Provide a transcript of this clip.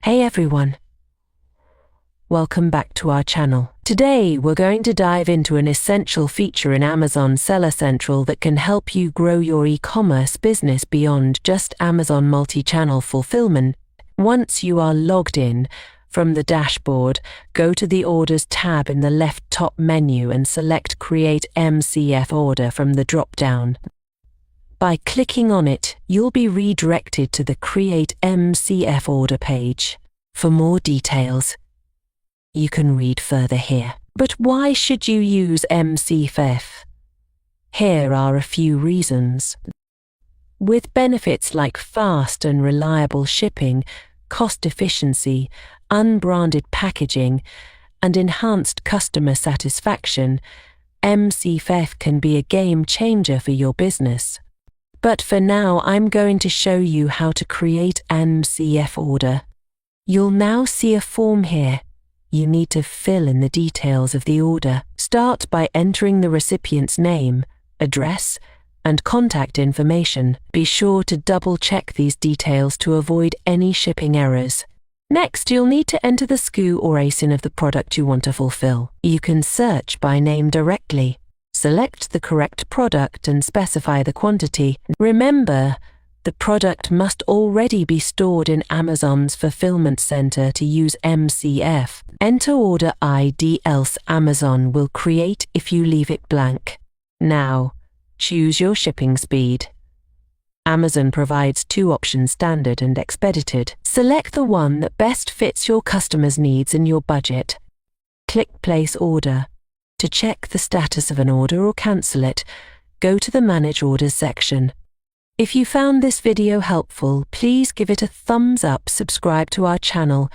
Hey everyone, welcome back to our channel. Today we're going to dive into an essential feature in Amazon Seller Central that can help you grow your e-commerce business beyond just Amazon multi-channel fulfillment. Once you are logged in, from the dashboard, go to the Orders tab in the left top menu and select Create MCF Order from the drop-down. By clicking on it, you'll be redirected to the Create MCF Order page. For more details, you can read further here. But why should you use MCF? Here are a few reasons. With benefits like fast and reliable shipping, cost efficiency, unbranded packaging, and enhanced customer satisfaction, MCF can be a game changer for your business. But for now, I'm going to show you how to create an MCF order. You'll now see a form here. You need to fill in the details of the order. Start by entering the recipient's name, address, and contact information. Be sure to double-check these details to avoid any shipping errors. Next, you'll need to enter the SKU or ASIN of the product you want to fulfill. You can search by name directly. Select the correct product and specify the quantity. Remember, the product must already be stored in Amazon's fulfillment center to use MCF. Enter order ID, else Amazon will create if you leave it blank. Now, choose your shipping speed. Amazon provides two options, standard and expedited. Select the one that best fits your customer's needs and your budget. Click Place Order. To check the status of an order or cancel it, go to the Manage Orders section. If you found this video helpful, please give it a thumbs up, subscribe to our channel,